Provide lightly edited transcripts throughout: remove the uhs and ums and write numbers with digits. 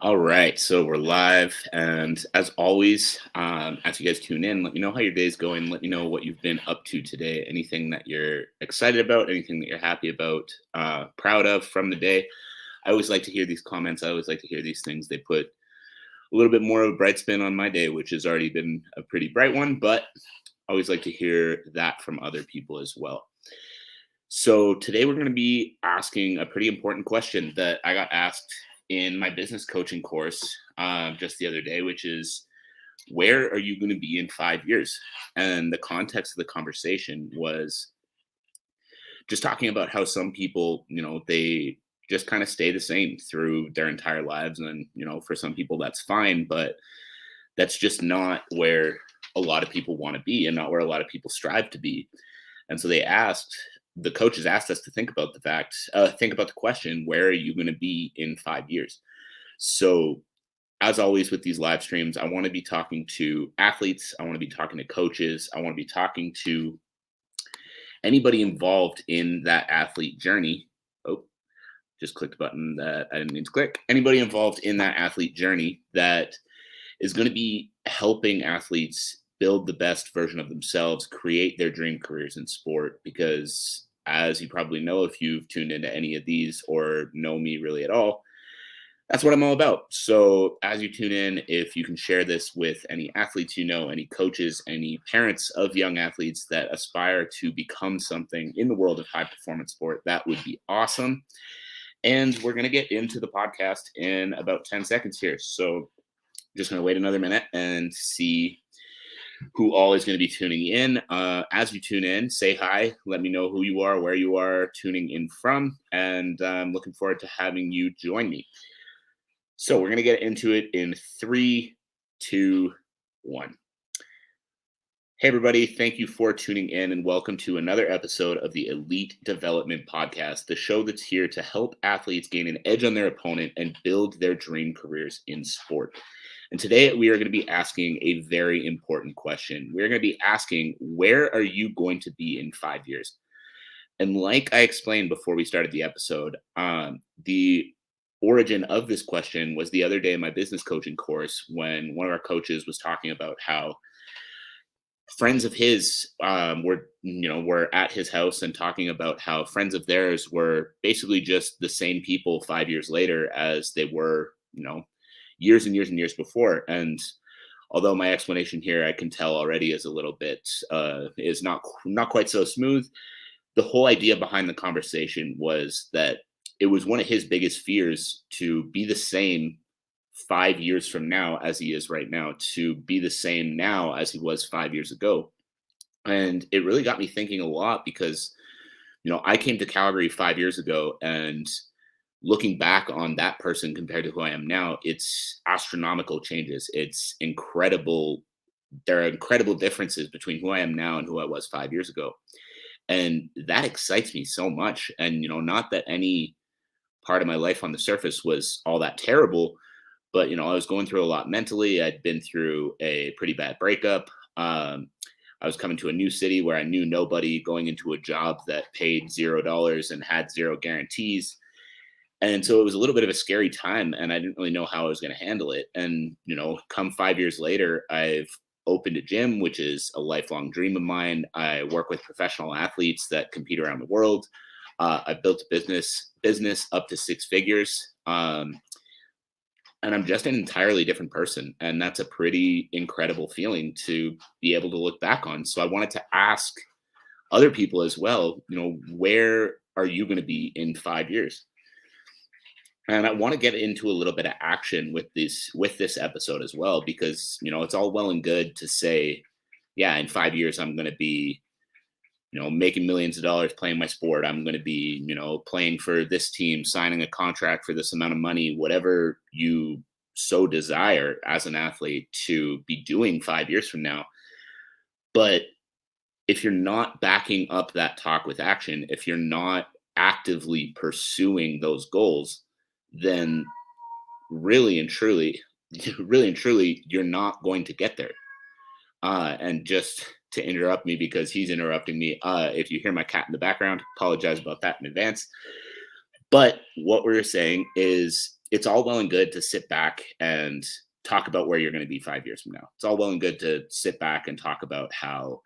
All right, so we're live, and as always, as you guys tune in, let me know how your day's going. Let me know what you've been up to today. Anything that you're excited about, anything that you're happy about, proud of from the day. I always like to hear these comments. I always like to hear these things. They put a little bit more of a bright spin on my day, which has already been a pretty bright one. But I always like to hear that from other people as well. So today we're going to be asking a pretty important question that I got asked in my business coaching course just the other day, which is, where are you going to be in 5 years? And the context of the conversation was just talking about how some people, they just kind of stay the same through their entire lives. And, for some people, that's fine, but that's just not where a lot of people want to be and not where a lot of people strive to be. And so the coaches asked us to think about the question, where are you going to be in 5 years? So, as always with these live streams, I want to be talking to athletes. I want to be talking to coaches. I want to be talking to anybody involved in that athlete journey. Oh, just clicked a button that I didn't mean to click. Anybody involved in that athlete journey that is going to be helping athletes build the best version of themselves, create their dream careers in sport. Because, as you probably know, if you've tuned into any of these or know me really at all, that's what I'm all about. So, as you tune in, if you can share this with any athletes you know, any coaches, any parents of young athletes that aspire to become something in the world of high performance sport, that would be awesome. And we're going to get into the podcast in about 10 seconds here. So, just going to wait another minute and see who all is going to be tuning in. As you tune in, say hi. Let me know who you are, where you are tuning in from, and I'm looking forward to having you join me. So we're going to get into it in 3, 2, 1. Hey, everybody. Thank you for tuning in and welcome to another episode of the Elite Development Podcast, the show that's here to help athletes gain an edge on their opponent and build their dream careers in sport. And today we are going to be asking a very important question. We're going to be asking, where are you going to be in 5 years? And like I explained before we started the episode, the origin of this question was the other day in my business coaching course when one of our coaches was talking about how friends of his were at his house and talking about how friends of theirs were basically just the same people 5 years later as they were, years and years and years before. And although my explanation here, I can tell already, is a little bit is not quite so smooth. The whole idea behind the conversation was that it was one of his biggest fears to be the same 5 years from now as he is right now, to be the same now as he was 5 years ago. And it really got me thinking a lot because, I came to Calgary 5 years ago, and looking back on that person compared to who I am now, it's astronomical changes. It's incredible. There are incredible differences between who I am now and who I was 5 years ago. And that excites me so much. And, not that any part of my life on the surface was all that terrible, but, I was going through a lot mentally. I'd been through a pretty bad breakup. I was coming to a new city where I knew nobody, going into a job that paid $0 and had zero guarantees. And so it was a little bit of a scary time, and I didn't really know how I was going to handle it. And, come 5 years later, I've opened a gym, which is a lifelong dream of mine. I work with professional athletes that compete around the world. I built a business up to 6 figures. And I'm just an entirely different person. And that's a pretty incredible feeling to be able to look back on. So I wanted to ask other people as well, where are you going to be in 5 years? And I want to get into a little bit of action with this episode as well, because, it's all well and good to say, yeah, in 5 years, I'm going to be, making millions of dollars playing my sport. I'm going to be, playing for this team, signing a contract for this amount of money, whatever you so desire as an athlete to be doing 5 years from now. But if you're not backing up that talk with action, if you're not actively pursuing those goals, then really and truly, you're not going to get there. And just to interrupt me because he's interrupting me, if you hear my cat in the background, apologize about that in advance. But what we're saying is, it's all well and good to sit back and talk about where you're going to be 5 years from now. It's all well and good to sit back and talk about how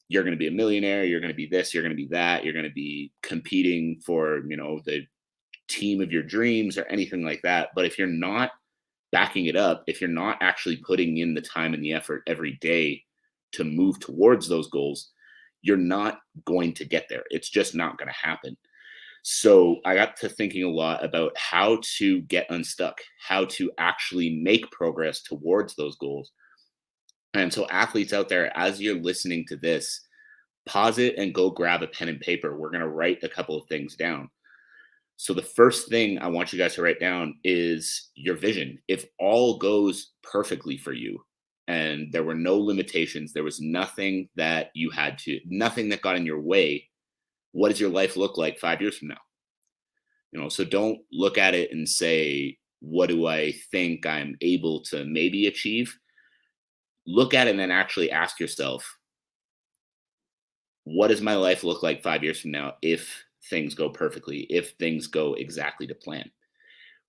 you're going to be a millionaire, you're going to be this, you're going to be that, you're going to be competing for, the team of your dreams or anything like that. But if you're not backing it up, if you're not actually putting in the time and the effort every day to move towards those goals, you're not going to get there. It's just not going to happen. So I got to thinking a lot about how to get unstuck, how to actually make progress towards those goals. And so, athletes out there, as you're listening to this, pause it and go grab a pen and paper. We're going to write a couple of things down. So, the first thing I want you guys to write down is your vision. If all goes perfectly for you and there were no limitations, there was nothing that nothing that got in your way, what does your life look like 5 years from now? So don't look at it and say, what do I think I'm able to maybe achieve? Look at it and then actually ask yourself, what does my life look like 5 years from now if things go perfectly, if things go exactly to plan?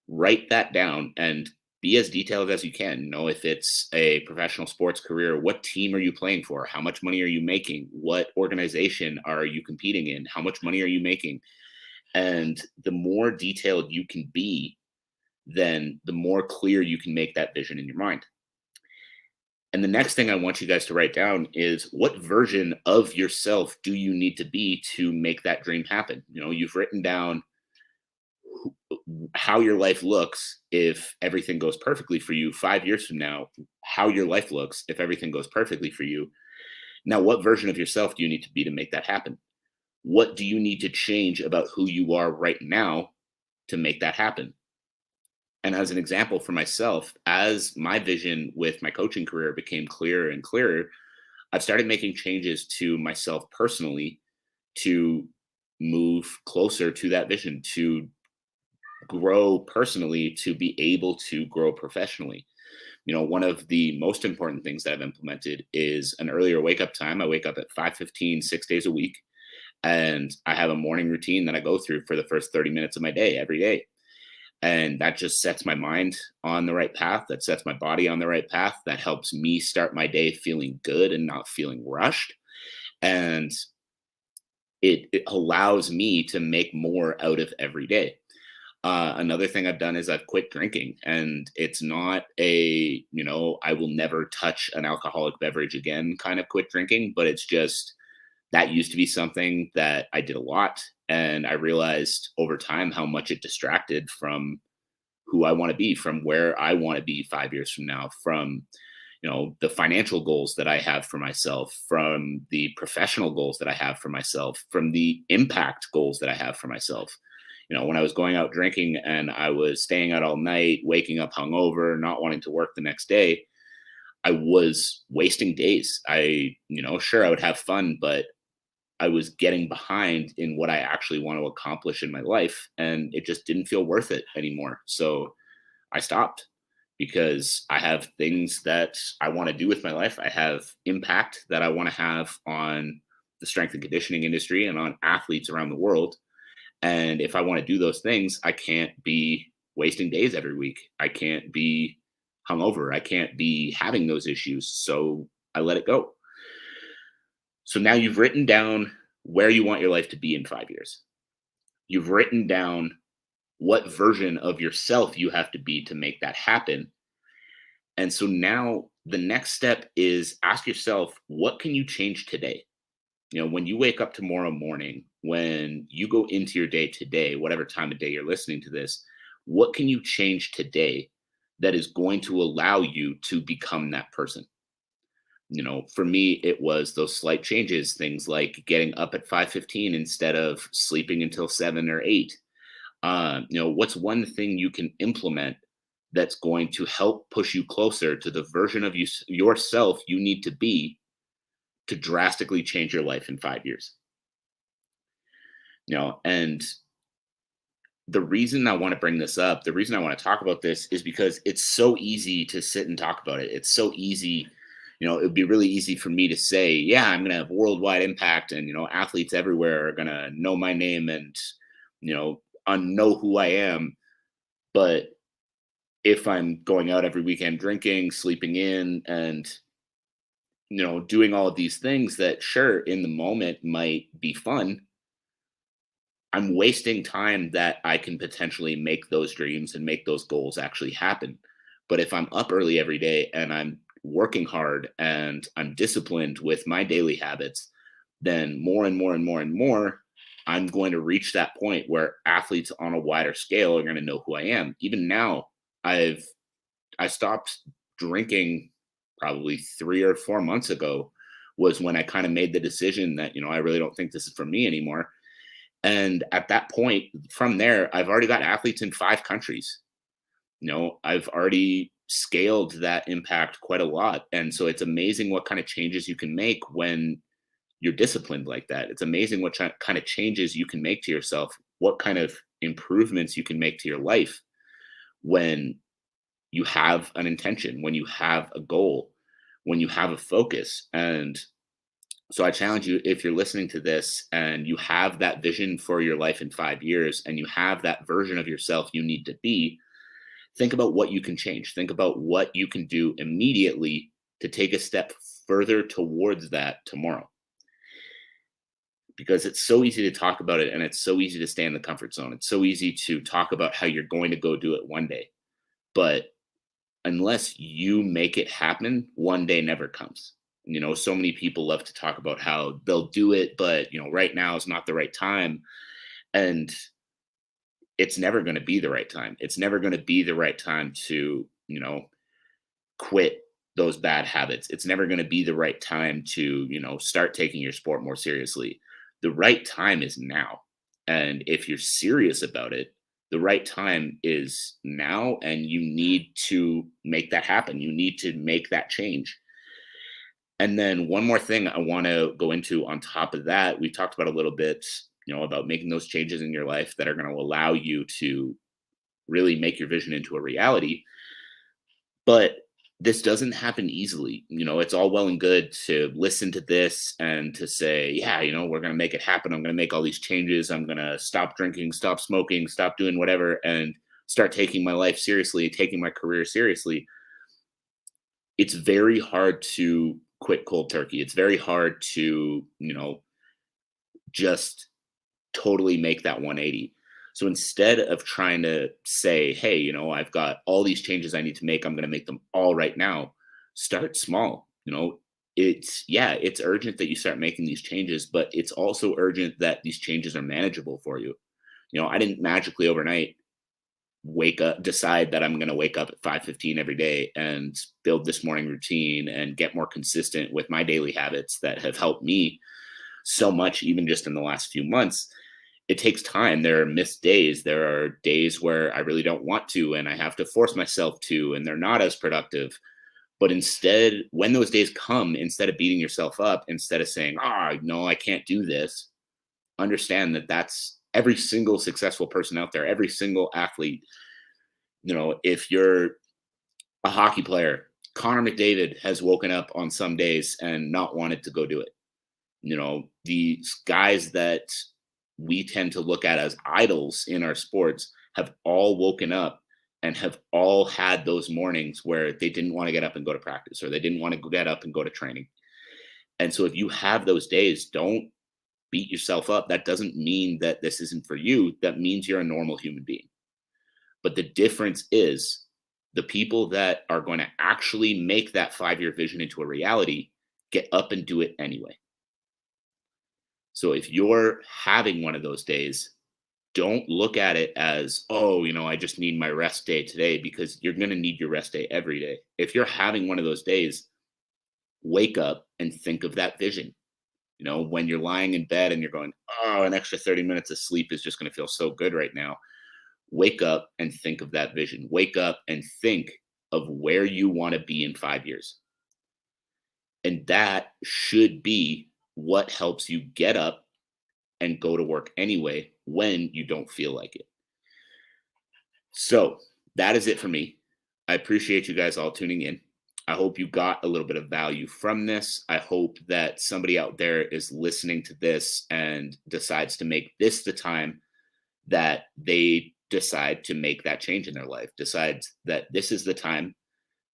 Write that down and be as detailed as you can. If it's a professional sports career, what team are you playing for? How much money are you making? What organization are you competing in? How much money are you making? And the more detailed you can be, then the more clear you can make that vision in your mind. And the next thing I want you guys to write down is, what version of yourself do you need to be to make that dream happen? You've written down how your life looks if everything goes perfectly for you 5 years from now, how your life looks if everything goes perfectly for you. Now, what version of yourself do you need to be to make that happen? What do you need to change about who you are right now to make that happen? And as an example for myself, as my vision with my coaching career became clearer and clearer, I've started making changes to myself personally to move closer to that vision, to grow personally, to be able to grow professionally. One of the most important things that I've implemented is an earlier wake up time. I wake up at 5:15, 6 days a week, and I have a morning routine that I go through for the first 30 minutes of my day every day. And that just sets my mind on the right path. That sets my body on the right path. That helps me start my day feeling good and not feeling rushed. And it allows me to make more out of every day. Another thing I've done is I've quit drinking, and it's not I will never touch an alcoholic beverage again kind of quit drinking, but it's just that used to be something that I did a lot. And I realized over time how much it distracted from who I want to be, from where I want to be 5 years from now, from, the financial goals that I have for myself, from the professional goals that I have for myself, from the impact goals that I have for myself. When I was going out drinking and I was staying out all night, waking up hungover, not wanting to work the next day, I was wasting days. Sure, I would have fun, but I was getting behind in what I actually want to accomplish in my life, and it just didn't feel worth it anymore. So I stopped because I have things that I want to do with my life. I have impact that I want to have on the strength and conditioning industry and on athletes around the world. And if I want to do those things, I can't be wasting days every week. I can't be hungover. I can't be having those issues. So I let it go. So now you've written down where you want your life to be in 5 years. You've written down what version of yourself you have to be to make that happen. And so now the next step is ask yourself, what can you change today? When you wake up tomorrow morning, when you go into your day today, whatever time of day you're listening to this, what can you change today that is going to allow you to become that person? For me, it was those slight changes, things like getting up at 5:15 instead of sleeping until 7 or 8. What's one thing you can implement that's going to help push you closer to the version of yourself you need to be to drastically change your life in 5 years? And the reason I want to bring this up, the reason I want to talk about this is because it's so easy to sit and talk about it. It's so easy. It would be really easy for me to say, yeah, I'm going to have worldwide impact, and, athletes everywhere are going to know my name and, know who I am. But if I'm going out every weekend drinking, sleeping in, and doing all of these things that sure in the moment might be fun, I'm wasting time that I can potentially make those dreams and make those goals actually happen. But if I'm up early every day and I'm working hard and I'm disciplined with my daily habits, then more and more and more and more, I'm going to reach that point where athletes on a wider scale are going to know who I am. Even now, I've I stopped drinking probably 3 or 4 months ago was when I kind of made the decision that, I really don't think this is for me anymore. And at that point, from there, I've already got athletes in 5 countries. I've already scaled that impact quite a lot. And so it's amazing what kind of changes you can make when you're disciplined like that. It's amazing what kind of changes you can make to yourself, what kind of improvements you can make to your life when you have an intention, when you have a goal, when you have a focus. And so I challenge you, if you're listening to this and you have that vision for your life in 5 years and you have that version of yourself you need to be, think about what you can change. Think about what you can do immediately to take a step further towards that tomorrow. Because it's so easy to talk about it and it's so easy to stay in the comfort zone. It's so easy to talk about how you're going to go do it one day. But unless you make it happen, one day never comes. So many people love to talk about how they'll do it, but right now is not the right time. And it's never going to be the right time. It's never going to be the right time to, quit those bad habits. It's never going to be the right time to, start taking your sport more seriously. The right time is now. And if you're serious about it, the right time is now, and you need to make that happen. You need to make that change. And then one more thing I want to go into on top of that, we talked about a little bit, about making those changes in your life that are going to allow you to really make your vision into a reality. But this doesn't happen easily. It's all well and good to listen to this and to say, yeah, we're going to make it happen. I'm going to make all these changes. I'm going to stop drinking, stop smoking, stop doing whatever, and start taking my life seriously, taking my career seriously. It's very hard to quit cold turkey. It's very hard to, just totally make that 180. So instead of trying to say, hey, I've got all these changes I need to make, I'm going to make them all right now, start small. It's urgent that you start making these changes, but it's also urgent that these changes are manageable for you. I didn't magically overnight decide that I'm going to wake up at 5:15 every day and build this morning routine and get more consistent with my daily habits that have helped me so much, even just in the last few months. It takes time. There are missed days. There are days where I really don't want to, and I have to force myself to, and they're not as productive. But instead, when those days come, instead of beating yourself up, instead of saying, no, I can't do this, understand that that's every single successful person out there, every single athlete. If you're a hockey player, Connor McDavid has woken up on some days and not wanted to go do it. These guys that we tend to look at as idols in our sports have all woken up and have all had those mornings where they didn't want to get up and go to practice, or they didn't want to get up and go to training. And so if you have those days, don't beat yourself up. That doesn't mean that this isn't for you. That means you're a normal human being. But the difference is the people that are going to actually make that 5-year vision into a reality get up and do it anyway. So if you're having one of those days, don't look at it as, I just need my rest day today, because you're going to need your rest day every day. If you're having one of those days, wake up and think of that vision. When you're lying in bed and you're going, an extra 30 minutes of sleep is just going to feel so good right now. Wake up and think of that vision. Wake up and think of where you want to be in 5 years. And that should be what helps you get up and go to work anyway when you don't feel like it. So that is it for me. I appreciate you guys all tuning in. I hope you got a little bit of value from this. I hope that somebody out there is listening to this and decides to make this the time that they decide to make that change in their life, decides that this is the time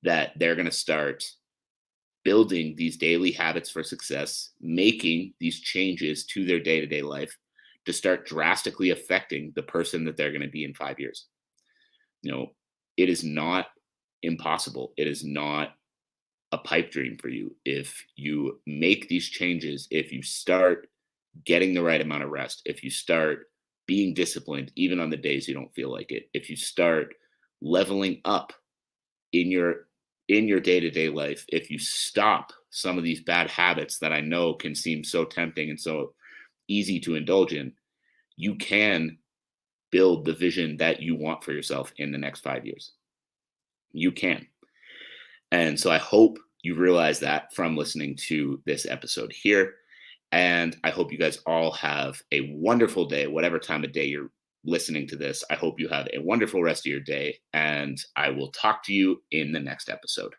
that they're going to start building these daily habits for success, making these changes to their day to day life to start drastically affecting the person that they're going to be in 5 years. You know, it is not impossible. It is not a pipe dream for you. If you make these changes, if you start getting the right amount of rest, if you start being disciplined, even on the days you don't feel like it, if you start leveling up in your day-to-day life, if you stop some of these bad habits that I know can seem so tempting and so easy to indulge in, you can build the vision that you want for yourself in the next 5 years. You can. And so I hope you realize that from listening to this episode here. And I hope you guys all have a wonderful day, whatever time of day you're listening to this. I hope you have a wonderful rest of your day. And I will talk to you in the next episode.